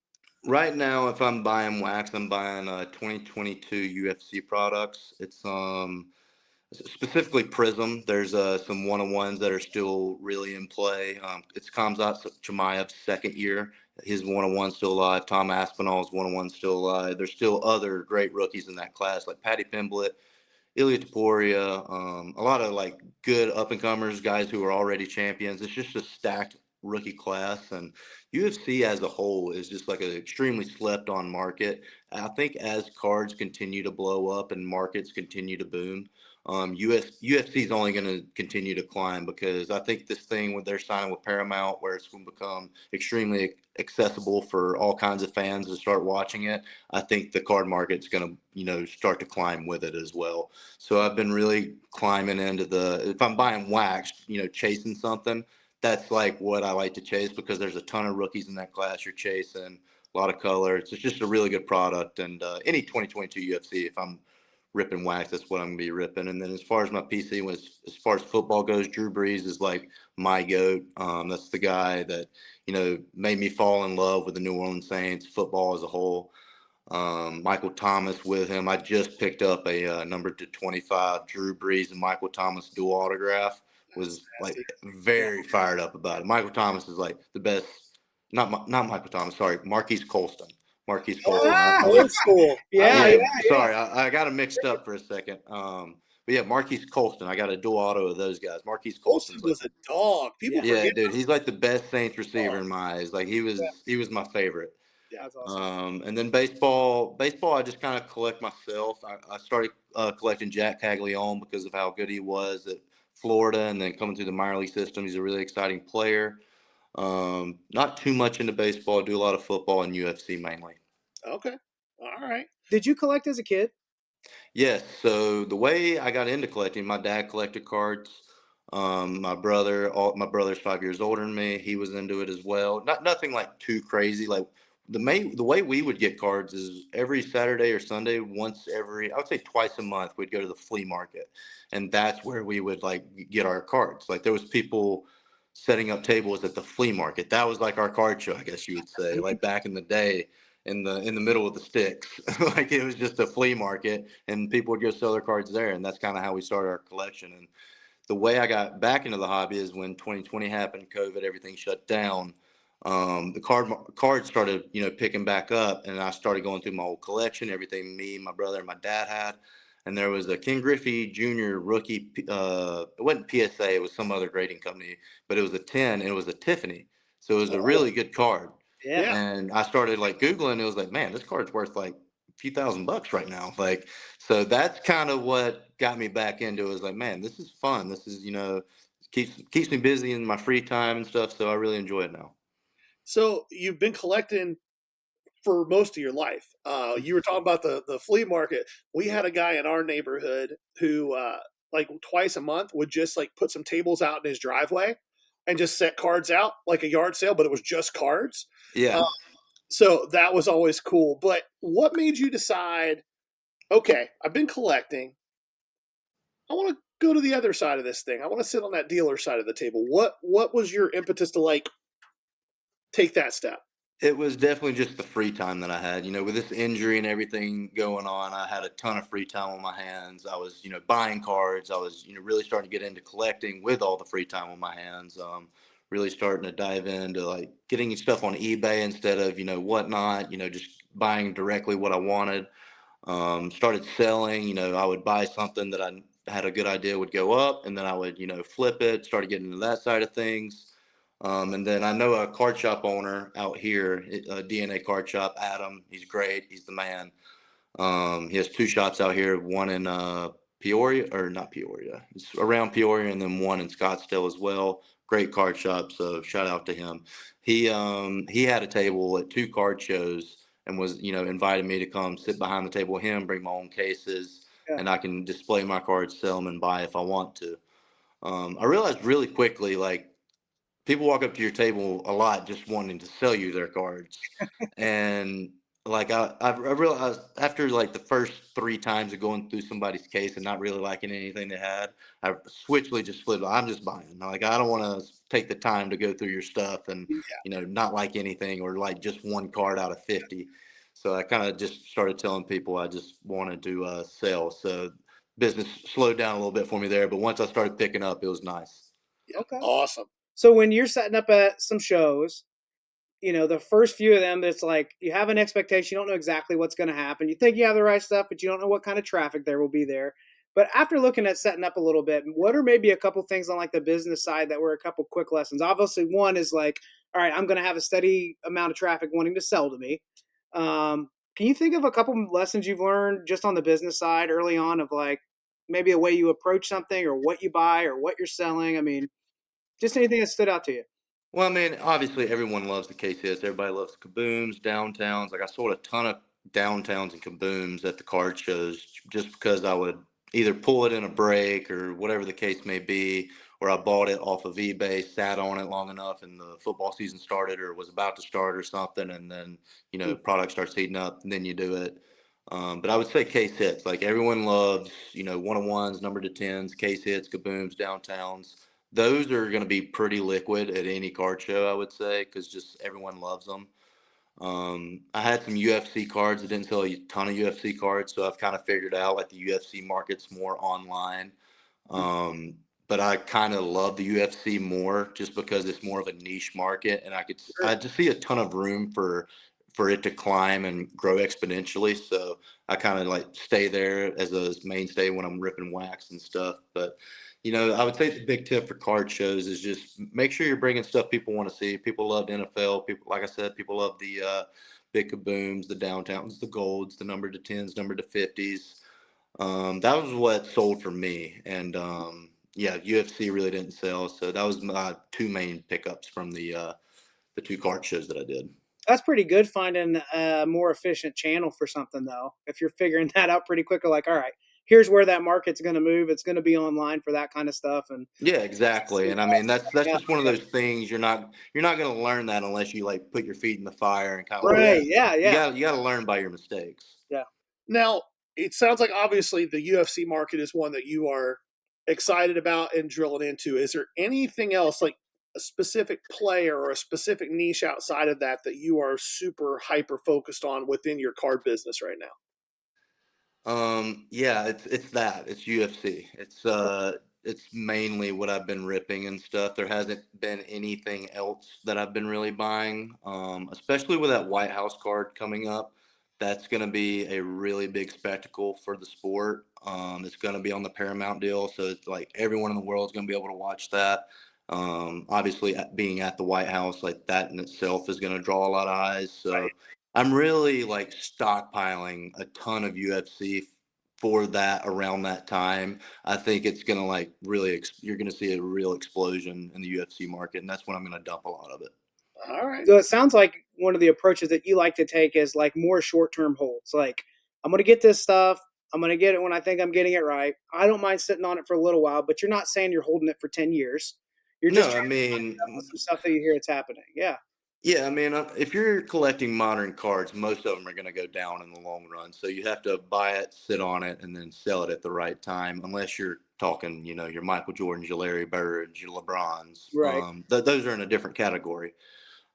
Right now, if I'm buying wax, I'm buying 2022 UFC products. It's specifically Prism. There's some one-on-ones that are still really in play. It's Kamzat Chimaev's second year. His one-on-one still alive. Tom Aspinall's one-on-one still alive. There's still other great rookies in that class like Patty Pimblett, Ilya Taporia, a lot of like good up-and-comers, guys who are already champions. It's just a stacked rookie class, and UFC as a whole is just like an extremely slept-on market. I think as cards continue to blow up and markets continue to boom, UFC is only going to continue to climb because I think this thing with they're signing with Paramount, where it's going to become extremely accessible for all kinds of fans to start watching it. I think the card market's going to, start to climb with it as well. So I've been really climbing into if I'm buying wax, chasing something, that's like what I like to chase because there's a ton of rookies in that class you're chasing, a lot of color. It's just a really good product. And any 2022 UFC, if I'm ripping wax, that's what I'm gonna be ripping. And then as far as my PC was, as far as football goes, Drew Brees is like my goat. That's the guy that made me fall in love with the New Orleans Saints, football as a whole. Michael Thomas with him. I just picked up a number to 25 Drew Brees and Michael Thomas dual autograph. Was like very fired up about it. Michael Thomas is like the best. Not Michael Thomas. Sorry, Marquise Colston. Marquise Colston. Old school. Sorry, I got them mixed up for a second. But yeah, Marquise Colston. I got a dual auto of those guys. Marquise Colston Colston was a dog. People forget. dude, he's like the best Saints receiver in my eyes. Like he was my favorite. Yeah, that's awesome. And then baseball, I just kind of collect myself. I started collecting Jack Caglione because of how good he was at Florida, and then coming through the minor league system. He's a really exciting player. Not too much into baseball. Do a lot of football and UFC mainly. Okay. All right. Did you collect as a kid? Yes. So the way I got into collecting, my dad collected cards. My brother's 5 years older than me. He was into it as well. Nothing like too crazy. Like the way we would get cards is every Saturday or Sunday, I would say twice a month, we'd go to the flea market, and that's where we would like get our cards. Like there was people setting up tables at the flea market. That was like our card show, I guess you would say. Like back in the day, in the middle of the sticks, like it was just a flea market, and people would go sell their cards there, and that's kind of how we started our collection. And the way I got back into the hobby is when 2020 happened, COVID, everything shut down. The cards started, picking back up, and I started going through my old collection, everything me, my brother, and my dad had. And there was a Ken Griffey Jr. rookie. It wasn't PSA, it was some other grading company, but it was a 10, and it was a Tiffany. So it was a really good card. Yeah. And I started like Googling. It was like, man, this card's worth like a few $1,000 right now. Like, so that's kind of what got me back into it. Was like, man, this is fun. This is, keeps me busy in my free time and stuff. So I really enjoy it now. So you've been collecting for most of your life. You were talking about the flea market. We had a guy in our neighborhood who, like twice a month, would just like put some tables out in his driveway and just set cards out like a yard sale, but it was just cards. Yeah. So that was always cool. But what made you decide, okay, I've been collecting, I want to go to the other side of this thing. I want to sit on that dealer side of the table. What was your impetus to like take that step? It was definitely just the free time that I had. With this injury and everything going on, I had a ton of free time on my hands. I was, buying cards. I was, really starting to get into collecting with all the free time on my hands. Really starting to dive into like getting stuff on eBay instead of, whatnot, just buying directly what I wanted. Started selling, I would buy something that I had a good idea would go up, and then I would, flip it, started getting into that side of things. And then I know a card shop owner out here, a DNA card shop, Adam. He's great. He's the man. He has two shops out here, one in Peoria, or not Peoria. It's around Peoria, and then one in Scottsdale as well. Great card shop, so shout out to him. He had a table at 2 card shows and was, invited me to come sit behind the table with him, bring my own cases, Yeah. and I can display my cards, sell them, and buy if I want to. I realized really quickly, like, people walk up to your table a lot just wanting to sell you their cards. And like I realized after like the first 3 times of going through somebody's case and not really liking anything they had, I switchly just flipped. I'm just buying. Like, I don't want to take the time to go through your stuff and not like anything, or like just one card out of 50. So I kind of just started telling people I just wanted to sell. So business slowed down a little bit for me there, but once I started picking up, it was nice. Okay. Awesome. So when you're setting up at some shows, the first few of them, it's like you have an expectation. You don't know exactly what's going to happen. You think you have the right stuff, but you don't know what kind of traffic there will be there. But after looking at setting up a little bit, what are maybe a couple things on like the business side that were a couple quick lessons? Obviously, one is like, all right, I'm going to have a steady amount of traffic wanting to sell to me. Can you think of a couple lessons you've learned just on the business side early on of like maybe a way you approach something or what you buy or what you're selling? I mean, just anything that stood out to you. Well, I mean, obviously everyone loves the case hits. Everybody loves kabooms, downtowns. Like, I sold a ton of downtowns and kabooms at the card shows just because I would either pull it in a break or whatever the case may be, or I bought it off of eBay, sat on it long enough, and the football season started or was about to start or something, and then product starts heating up, and then you do it. But I would say case hits. Like, everyone loves 1-on-ones, number to tens, case hits, kabooms, downtowns. Those are going to be pretty liquid at any card show, I would say, because just everyone loves them. I had some UFC cards. I didn't sell a ton of UFC cards, so I've kind of figured out like the UFC market's more online. But I kind of love the UFC more just because it's more of a niche market, and I just see a ton of room for it to climb and grow exponentially. So I kind of like stay there as a mainstay when I'm ripping wax and stuff. But I would say the big tip for card shows is just make sure you're bringing stuff people want to see. People love the NFL. People, like I said, people love the big kabooms, the downtowns, the golds, the number to tens, number to 50s. That was what sold for me. And UFC really didn't sell. So that was my 2 main pickups from the 2 card shows that I did. That's pretty good finding a more efficient channel for something, though. If you're figuring that out pretty quickly, like, all right, here's where that market's going to move. It's going to be online for that kind of stuff. And yeah, exactly. And I mean, that's just one of those things you're not going to learn that unless you like put your feet in the fire and kind of right. Yeah. You got to learn by your mistakes. Yeah. Now, it sounds like obviously the UFC market is one that you are excited about and drilling into. Is there anything else, like a specific player or a specific niche outside of that you are super hyper focused on within your card business right now? Yeah, it's UFC. It's mainly what I've been ripping and stuff. There hasn't been anything else that I've been really buying. Especially with that White House card coming up. That's going to be a really big spectacle for the sport. It's going to be on the Paramount deal, so it's like everyone in the world is going to be able to watch that. Obviously, being at the White House, like that in itself is going to draw a lot of eyes. So right. I'm really like stockpiling a ton of UFC for that around that time. I think it's going to like really, you're going to see a real explosion in the UFC market, and that's when I'm going to dump a lot of it. All right. So it sounds like one of the approaches that you like to take is like more short-term holds. Like, I'm going to get this stuff. I'm going to get it when I think I'm getting it right. I don't mind sitting on it for a little while, but you're not saying you're holding it for 10 years. You're just I mean, some stuff that you hear it's happening. Yeah. Yeah, I mean, if you're collecting modern cards, most of them are going to go down in the long run. So you have to buy it, sit on it, and then sell it at the right time. Unless you're talking, your Michael Jordans, your Larry Birds, your LeBrons. Right. Those are in a different category.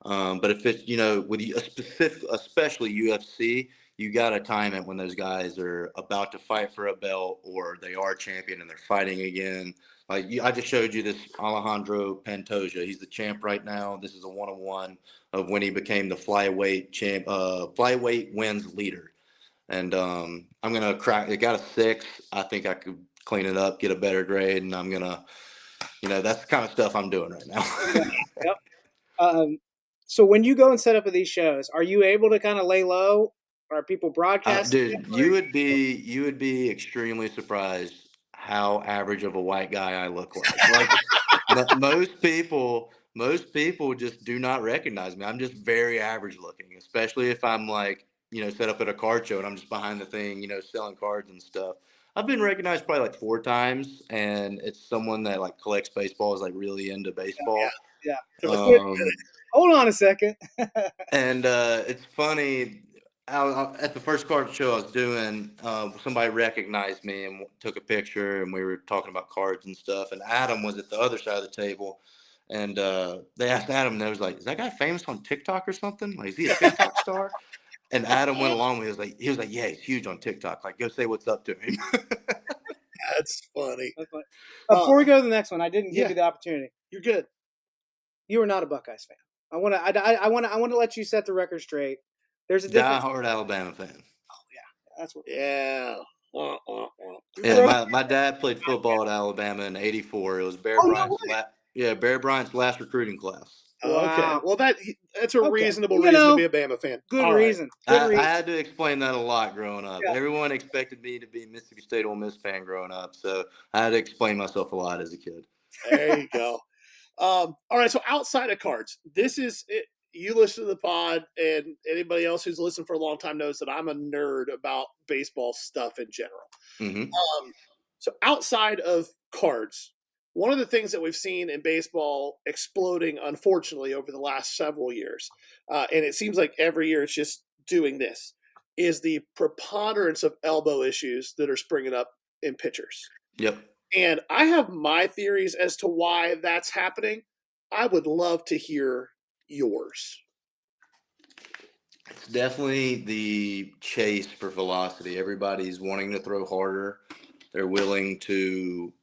But if it's, with especially UFC, you got to time it when those guys are about to fight for a belt or they are champion and they're fighting again. Like I just showed you this Alejandro Pantoja. He's the champ right now. This is a 1-on-1 of when he became the flyweight champ, flyweight wins leader. And I'm going to crack, it got a 6. I think I could clean it up, get a better grade. And I'm going to, that's the kind of stuff I'm doing right now. Yep. So when you go and set up at these shows, are you able to kind of lay low? Are people broadcasting? Dude, you would be extremely surprised how average of a white guy I look like. Like most people just do not recognize me. I'm just very average looking, especially if I'm like, set up at a card show and I'm just behind the thing, selling cards and stuff. I've been recognized probably like 4 times, and it's someone that like collects baseball, is like really into baseball. Yeah. Hold on a second. And it's funny. At the first card show I was doing, somebody recognized me and took a picture, and we were talking about cards and stuff. And Adam was at the other side of the table, and they asked Adam, and they was like, "Is that guy famous on TikTok or something? Like, is he a TikTok star?" And Adam went along with it. He was like, "Yeah, he's huge on TikTok. Like, go say what's up to him." That's funny. Before we go to the next one, I didn't give yeah. you the opportunity. You're good. You are not a Buckeyes fan. I want to let you set the record straight. There's a difference. Die-hard Alabama fan. Oh yeah, that's what. Yeah. Yeah, my dad played football at Alabama in '84. It was Bear Bryant's last recruiting class. Okay. Well, that's a reasonable You reason know, to be a Bama fan. Good All reason. right. Good reason. I had to explain that a lot growing up. Yeah. Everyone expected me to be a Mississippi State Ole Miss fan growing up, so I had to explain myself a lot as a kid. There you go. All right. So outside of cards, this is it. You listen to the pod, and anybody else who's listened for a long time knows that I'm a nerd about baseball stuff in general. Mm-hmm. So outside of cards, one of the things that we've seen in baseball exploding, unfortunately, over the last several years, and it seems like every year it's just doing this, is the preponderance of elbow issues that are springing up in pitchers. Yep. And I have my theories as to why that's happening. I would love to hear yours. It's definitely the chase for velocity. Everybody's wanting to throw harder. They're willing to,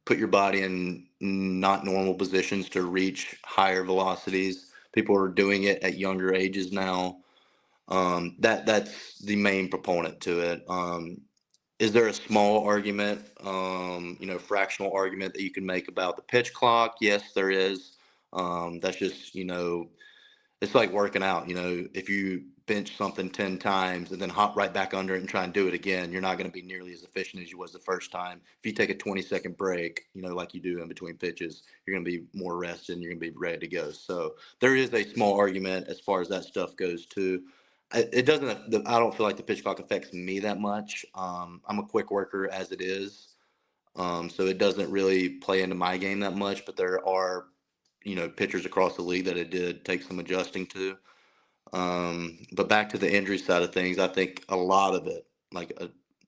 put your body in not normal positions to reach higher velocities. People are doing it at younger ages now. That's the main proponent to it. Is there a small argument, fractional argument that you can make about the pitch clock? Yes, there is. That's just, it's like working out. If you bench something 10 times and then hop right back under it and try and do it again, you're not going to be nearly as efficient as you was the first time. If you take a 20-second break, like you do in between pitches, you're going to be more rested and you're going to be ready to go. So there is a small argument as far as that stuff goes too. It doesn't. I don't feel like the pitch clock affects me that much. I'm a quick worker as it is, so it doesn't really play into my game that much. But there are, pitchers across the league that it did take some adjusting to. But back to the injury side of things, I think a lot of it, like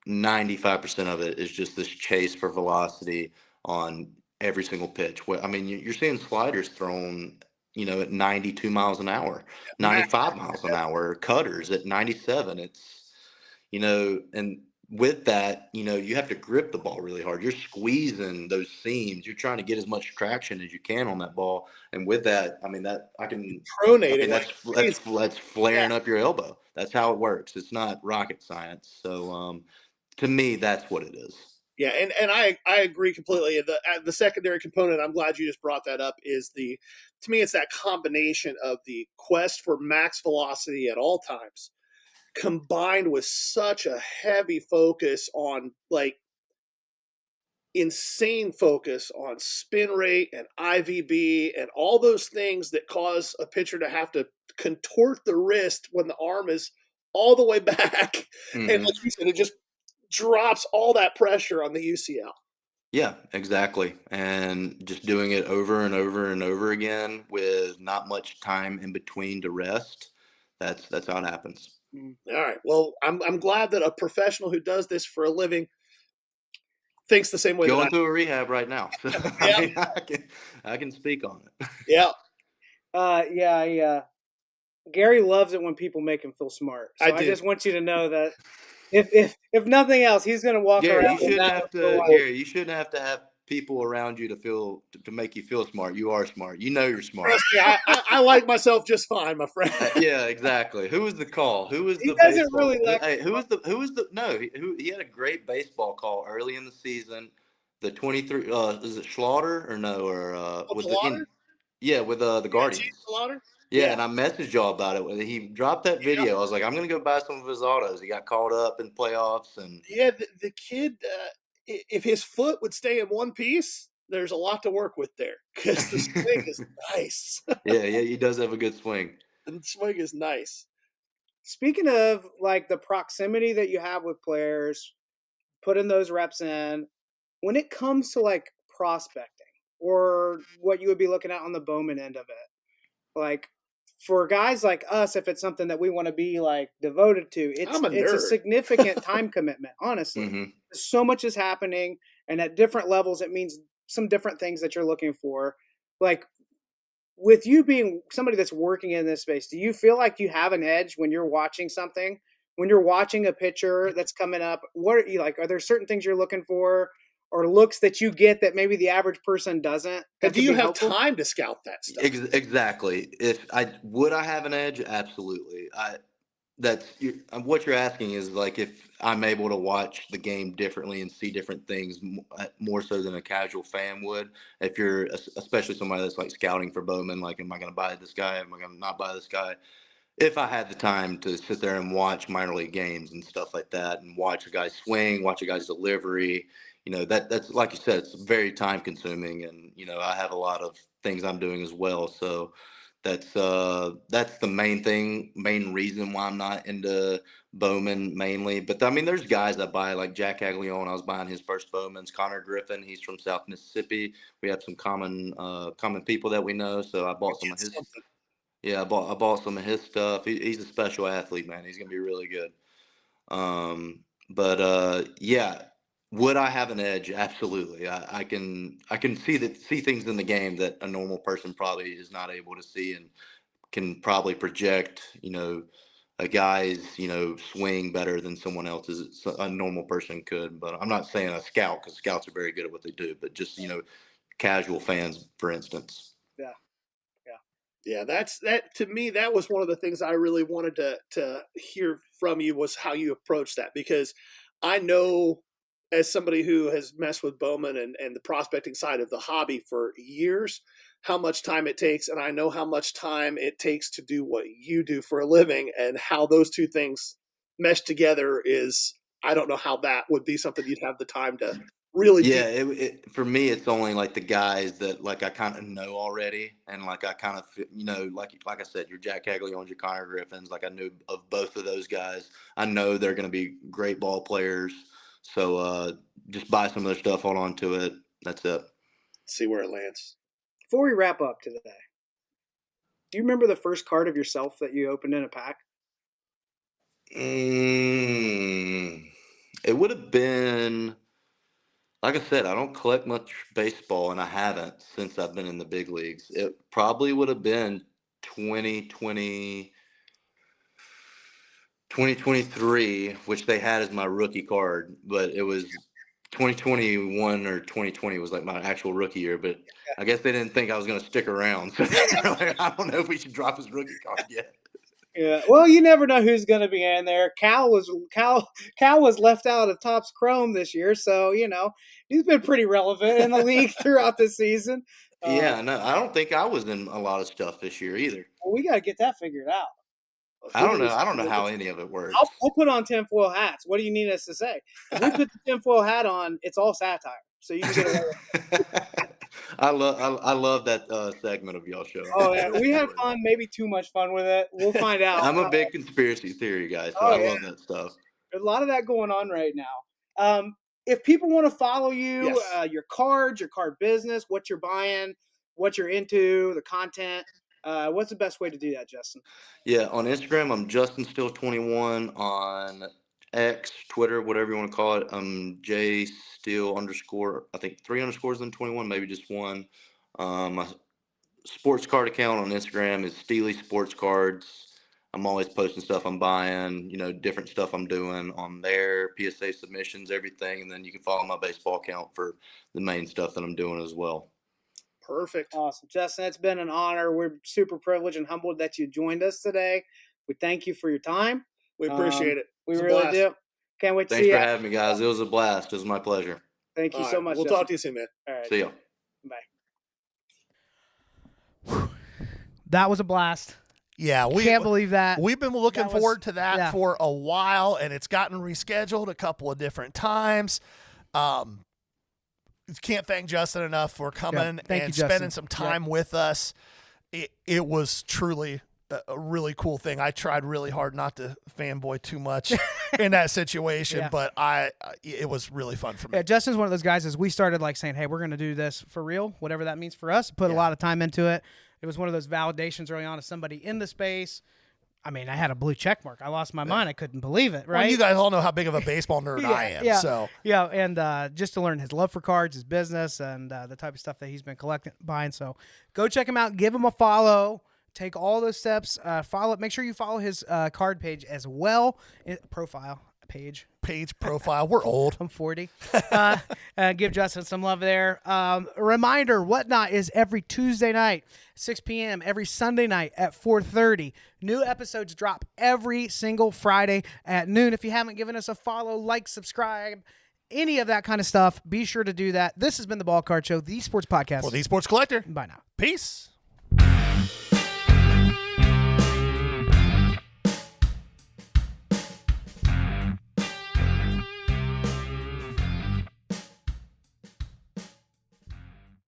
95% of it, is just this chase for velocity on every single pitch. You're seeing sliders thrown, at 92 miles an hour, 95 miles an hour, cutters at 97. It's, and with that, you have to grip the ball really hard. You're squeezing those seams. You're trying to get as much traction as you can on that ball. And with that, pronating. That's flaring up your elbow. That's how it works. It's not rocket science. So to me, that's what it is. Yeah, and I agree completely. The secondary component, I'm glad you just brought that up, is to me, it's that combination of the quest for max velocity at all times, combined with such a heavy focus on, like, insane focus on spin rate and IVB and all those things that cause a pitcher to have to contort the wrist when the arm is all the way back. Mm-hmm. And like you said, it just drops all that pressure on the UCL. Yeah, exactly. And just doing it over and over and over again with not much time in between to rest. That's how it happens. All right. Well, I'm glad that a professional who does this for a living thinks the same way. Going through a rehab right now. So, yeah. I can speak on it. Yeah. Gary loves it when people make him feel smart. So I just want you to know that if nothing else, he's going to walk around. Gary, you shouldn't have to have people around you to make you feel smart. You are smart. You're smart. Trust me, I like myself just fine, my friend. Yeah, exactly. Who was the call? Who was he the doesn't baseball? really like. Hey, he had a great baseball call early in the season. The 23 is it Slaughter or no with the Guardians. Yeah, and I messaged y'all about it when he dropped that video. Yeah. I was like, I'm gonna go buy some of his autos. He got called up in playoffs, and yeah, the kid. if his foot would stay in one piece, there's a lot to work with there because the swing is nice. Yeah, he does have a good swing. The swing is nice. Speaking of like the proximity that you have with players, putting those reps in, when it comes to like prospecting or what you would be looking at on the Bowman end of it, like for guys like us, if it's something that we want to be like devoted to, it's a significant time commitment, honestly. Mm-hmm. So much is happening, and at different levels, it means some different things that you're looking for. Like with you being somebody that's working in this space, do you feel like you have an edge when you're watching something? When you're watching a pitcher that's coming up, what are you like? Are there certain things you're looking for or looks that you get that maybe the average person doesn't? And do you have time to scout that stuff? Exactly. Would I have an edge? Absolutely. What you're asking is like if I'm able to watch the game differently and see different things more so than a casual fan would. If you're especially somebody that's like scouting for Bowman, like, am I going to buy this guy? Am I going to not buy this guy? If I had the time to sit there and watch minor league games and stuff like that and watch a guy's swing, watch a guy's delivery, that's like you said, it's very time consuming. And, I have a lot of things I'm doing as well. So that's the main reason why I'm not into Bowman mainly. But I mean, there's guys that buy like Jack Aglione. I was buying his first Bowmans. Connor Griffin, he's from South Mississippi. We have some common people that we know. So I bought some of his. Yeah, I bought some of his stuff. He's a special athlete, man. He's gonna be really good. Yeah, would I have an edge? Absolutely. I can see things in the game that a normal person probably is not able to see, and can probably project, a guy's, swing better than someone else's. A normal person could, but I'm not saying a scout, because scouts are very good at what they do, but just, casual fans, for instance. Yeah, that to me, that was one of the things I really wanted to hear from you, was how you approach that, because I know, as somebody who has messed with Bowman and the prospecting side of the hobby for years, how much time it takes, and I know how much time it takes to do what you do for a living, and how those two things mesh together is, I don't know how that would be something you'd have the time to really do. For me, it's only like the guys that like I kind of know already, and like I kind of like I said, your Jack Caglione, your Connor Griffins, like I knew of both of those guys. I know they're going to be great ball players, so just buy some of their stuff, hold on to it. That's it. See where it lands. Before we wrap up today, do you remember the first card of yourself that you opened in a pack? It would have been. Like I said, I don't collect much baseball, and I haven't since I've been in the big leagues. It probably would have been 2023, which they had as my rookie card, but it was 2021 or 2020 was like my actual rookie year, but I guess they didn't think I was going to stick around. So like, I don't know if we should drop his rookie card yet. Yeah, well, you never know who's going to be in there. Cal was left out of Topps Chrome this year, so he's been pretty relevant in the league throughout the season. Yeah, no, I don't think I was in a lot of stuff this year either. Well, we got to get that figured out. I don't know how any of it works. I'll put on tinfoil hats. What do you need us to say? If we put the tinfoil hat on, it's all satire, so you can get away with it. I love that segment of y'all show. Oh yeah, we had fun. Maybe too much fun with it. We'll find out. I'm a big conspiracy theory guy, so I love that stuff. There's a lot of that going on right now. If people want to follow you, Yes. Your cards, your card business, what you're buying, what you're into, the content, what's the best way to do that, Justin? Yeah, on Instagram, I'm Justin Steele 21. On X, Twitter, whatever you want to call it, I'm J Steele _ I think 3 underscores and 21, maybe just one. My sports card account on Instagram is Steely Sports Cards. I'm always posting stuff I'm buying, different stuff I'm doing on there, PSA submissions, everything. And then you can follow my baseball account for the main stuff that I'm doing as well. Perfect. Awesome. Justin, it's been an honor. We're super privileged and humbled that you joined us today. We thank you for your time. We appreciate it. We really do. Can't wait to see you. Thanks for having me, guys. It was a blast. It was my pleasure. Thank you so much. We'll Justin. talk to you soon, man. All right. See ya. Bye. That was a blast. Yeah, we Can't believe that. We've been looking forward to that yeah. for a while, and it's gotten rescheduled a couple of different times. Can't thank Justin enough for coming Thank and you, Justin. spending some time with us. It was truly a really cool thing. I tried really hard not to fanboy too much in that situation, but it was really fun for me. Yeah, Justin's one of those guys. As we started like saying, "Hey, we're going to do this for real," whatever that means for us. Put a lot of time into it. It was one of those validations early on as somebody in the space. I mean, I had a blue check mark. I lost my mind. I couldn't believe it. Right? Well, you guys all know how big of a baseball nerd I am. And just to learn his love for cards, his business, and the type of stuff that he's been buying. So go check him out. Give him a follow. Take all those steps. Follow. Make sure you follow his card page as well. Profile page. Profile. We're old. I'm 40. Give Justin some love there. A reminder, Whatnot is every Tuesday night, 6 p.m., every Sunday night at 4:30. New episodes drop every single Friday at noon. If you haven't given us a follow, like, subscribe, any of that kind of stuff, be sure to do that. This has been the Ballcard Show, the sports podcast. For the Sports Collector. Bye now. Peace.